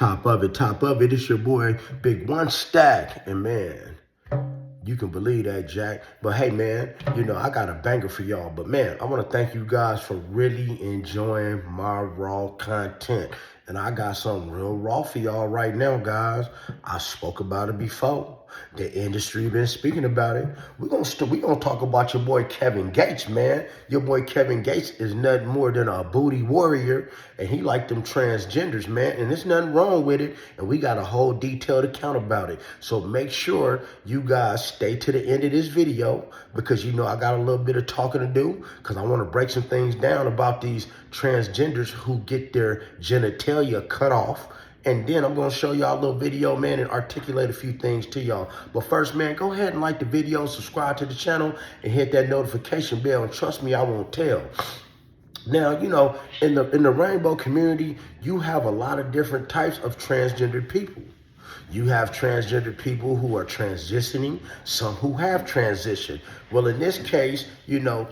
Top of it, top of it. It's your boy, Big One Stack. And man, you can believe that, Jack. But hey, man, I got a banger for y'all. But man, I want to thank you guys for really enjoying my raw content. And I got something real raw for y'all right now, guys. I spoke about it before. The industry been speaking about it. We're gonna talk about your boy Kevin Gates, man. Your boy Kevin Gates is nothing more than a booty warrior, and he like them transgenders, man. And there's nothing wrong with it. And we got a whole detailed account about it. So make sure you guys stay to the end of this video, because I got a little bit of talking to do, because I want to break some things down about these transgenders who get their genitalia cut off. And then I'm going to show y'all a little video, man, and articulate a few things to y'all. But first, man, go ahead and like the video, subscribe to the channel, and hit that notification bell. And trust me, I won't tell. Now, in the rainbow community, you have a lot of different types of transgender people. You have transgender people who are transitioning, some who have transitioned. Well, in this case,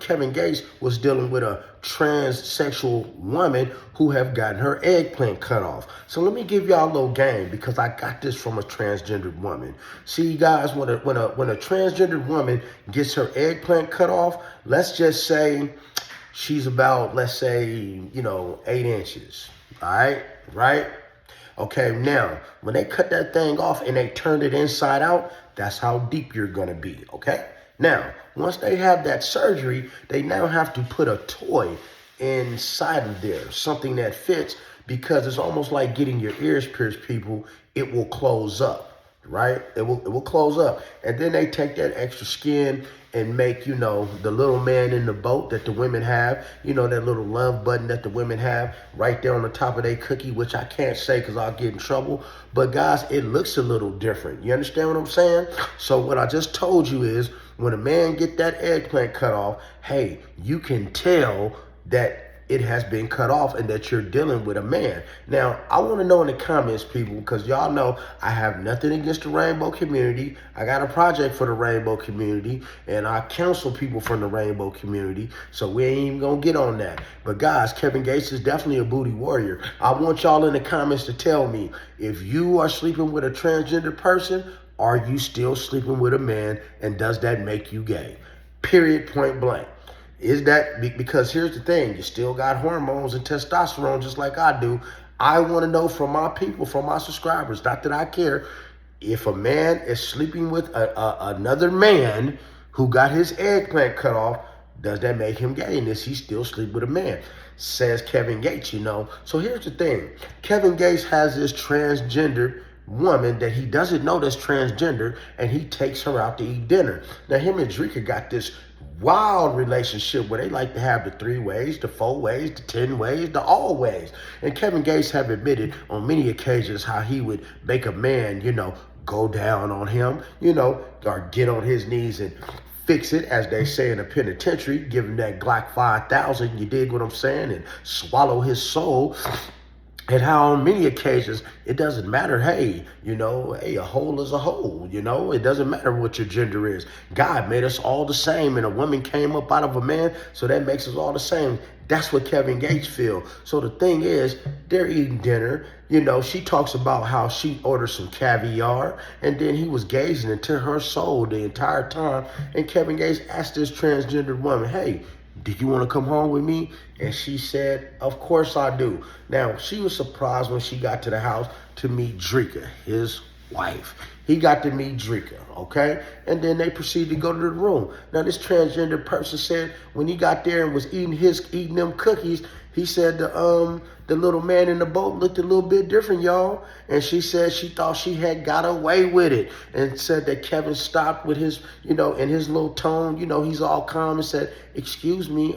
Kevin Gates was dealing with a transsexual woman who have gotten her eggplant cut off. So let me give y'all a little game, because I got this from a transgendered woman. See, guys, when a transgendered woman gets her eggplant cut off, let's just say she's about, let's say, 8 inches. All right, right? Okay, now, when they cut that thing off and they turned it inside out, that's how deep you're going to be, okay? Now, once they have that surgery, they now have to put a toy inside of there, something that fits, because it's almost like getting your ears pierced, people. It will close up, right? It will close up. And then they take that extra skin and make, the little man in the boat that the women have, that little love button that the women have right there on the top of their cookie, which I can't say because I'll get in trouble. But guys, it looks a little different. You understand what I'm saying? So what I just told you is, when a man get that eggplant cut off, hey, you can tell that it has been cut off and that you're dealing with a man. Now, I want to know in the comments, people, because y'all know I have nothing against the rainbow community. I got a project for the rainbow community, and I counsel people from the rainbow community, so we ain't even gonna get on that. But guys, Kevin Gates is definitely a booty warrior. I want y'all in the comments to tell me, if you are sleeping with a transgender person, are you still sleeping with a man, and does that make you gay? Period, point blank. Is that, because here's the thing, you still got hormones and testosterone just like I do. I want to know from my people, from my subscribers, not that I care, if a man is sleeping with another man who got his eggplant cut off, does that make him gay? And is he still sleep with a man? Says Kevin Gates, So here's the thing. Kevin Gates has this transgendered woman that he doesn't know that's transgender, and he takes her out to eat dinner. Now, him and Dreka got this wild relationship where they like to have the 3 ways, the 4 ways, the 10 ways, the all ways. And Kevin Gates have admitted on many occasions how he would make a man, go down on him, or get on his knees and fix it, as they say in a penitentiary, give him that Glock 5000, you dig what I'm saying, and swallow his soul. And how on many occasions, it doesn't matter, hey, a hole is a hole, it doesn't matter what your gender is. God made us all the same, and a woman came up out of a man, so that makes us all the same. That's what Kevin Gates feel. So the thing is, they're eating dinner. She talks about how she ordered some caviar, and then he was gazing into her soul the entire time. And Kevin Gates asked this transgendered woman, hey, do you want to come home with me? And she said, of course I do. Now, she was surprised when she got to the house to meet Dreka, his wife. He got to meet Dreka, okay? And then they proceeded to go to the room. Now, this transgender person said when he got there and was eating them cookies, he said the little man in the boat looked a little bit different, y'all. And she said she thought she had got away with it, and said that Kevin stopped with his, in his little tone, he's all calm, and said, excuse me,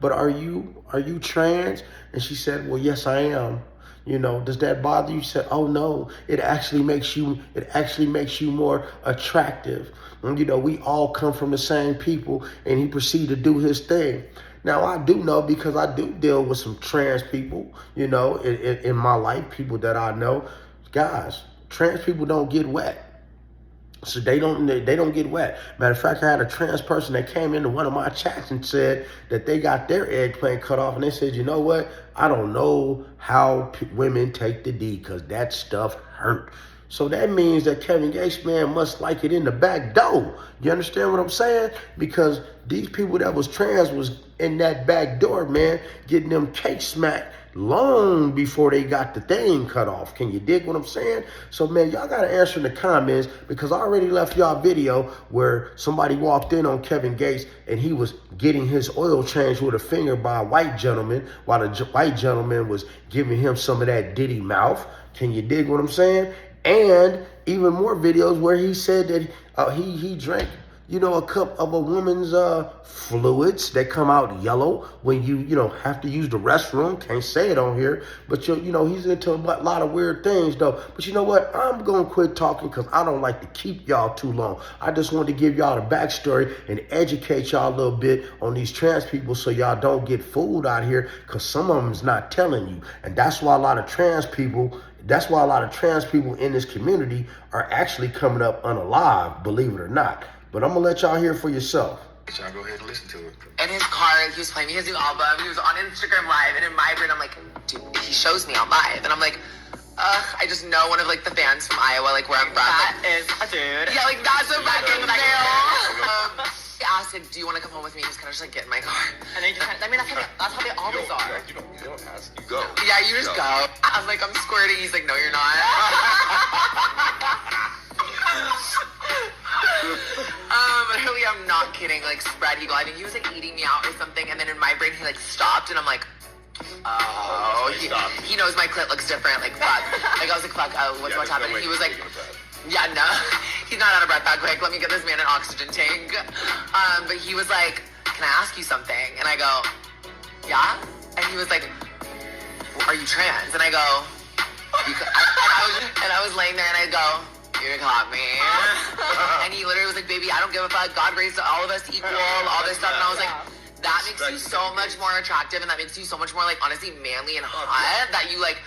but are you trans? And she said, well, yes, I am. Does that bother you? She said, oh no, it actually makes you more attractive. And, we all come from the same people. And he proceeded to do his thing. Now, I do know, because I do deal with some trans people, in my life, people that I know. Guys, trans people don't get wet. So they don't get wet. Matter of fact, I had a trans person that came into one of my chats and said that they got their eggplant cut off, and they said, you know what? I don't know how women take the D because that stuff hurt. So that means that Kevin Gates, man, must like it in the back door. You understand what I'm saying? Because these people that was trans was in that back door, man, getting them cake smacked long before they got the thing cut off. Can you dig what I'm saying? So, man, y'all got to answer in the comments, because I already left y'all video where somebody walked in on Kevin Gates and he was getting his oil changed with a finger by a white gentleman while the white gentleman was giving him some of that Diddy mouth. Can you dig what I'm saying? And even more videos where he said that he drank, you know, a cup of a woman's fluids that come out yellow when you have to use the restroom. Can't say it on here, but you know, he's into a lot of weird things though. But you know what? I'm gonna quit talking because I don't like to keep y'all too long. I just wanted to give y'all the backstory and educate y'all a little bit on these trans people so y'all don't get fooled out here, because some of them's not telling you. And that's why a lot of trans people in this community are actually coming up unalive, believe it or not. But I'm gonna let y'all hear for yourself. Y'all go ahead and listen to it. In his car, he was playing me his new album. He was on Instagram Live, and in my brain, I'm like, dude, he shows me on live, and I'm like, I just know one of like the fans from Iowa, like where I'm from. That is a dude. Yeah, like that's a fucking girl. He asked him, do you want to come home with me? He was kind of just like, get in my car. And then you just kind of, I mean, that's how they always are. You don't ask, you go. Yeah, you just go. I was like, I'm squirting. He's like, no, you're not. Really, I'm not kidding. Like, spread eagle. I think he was like eating me out or something, and then in my brain, he like stopped, and I'm like, oh, he knows my clit looks different. Like, fuck. Like, I was like, fuck, what's happening? He was like, yeah, no, he's not out of breath that quick. Let me get this man an oxygen tank. But he was like, can I ask you something? And I go, yeah? And he was like, are you trans? And I go, and I was laying there, and I go, you caught me. And he literally was like, baby, I don't give a fuck. God raised all of us equal, all this stuff. And I was like, that makes you so much more attractive, and that makes you so much more, like, honestly, manly and hot, that you, like,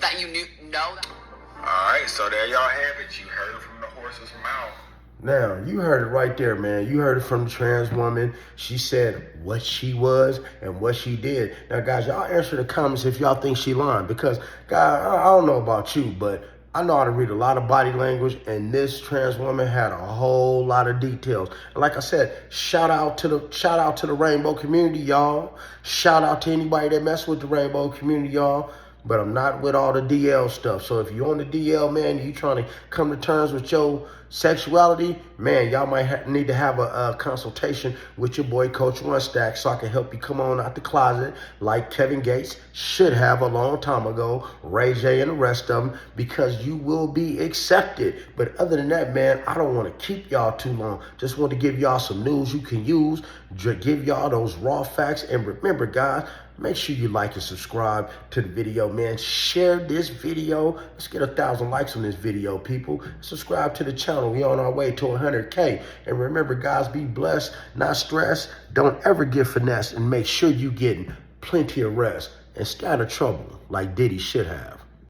that you know that. All right, so there y'all have it. You heard it from the horse's mouth. Now, you heard it right there, man. You heard it from the trans woman. She said what she was and what she did. Now, guys, y'all answer the comments if y'all think she lying, because, guys, I don't know about you, but I know how to read a lot of body language, and this trans woman had a whole lot of details. And like I said, shout out to the rainbow community, y'all. Shout out to anybody that mess with the rainbow community, y'all. But I'm not with all the DL stuff. So if you're on the DL, man, you trying to come to terms with your sexuality, man, y'all might need to have a consultation with your boy, Coach One Stack, so I can help you come on out the closet like Kevin Gates should have a long time ago, Ray J and the rest of them, because you will be accepted. But other than that, man, I don't want to keep y'all too long. Just want to give y'all some news you can use, give y'all those raw facts. And remember, guys, make sure you like and subscribe to the video, man. Share this video. Let's get 1,000 likes on this video, people. Subscribe to the channel. We on our way to 100K. And remember, guys, be blessed, not stressed. Don't ever get finessed, and make sure you getting plenty of rest and stay out of trouble like Diddy should have.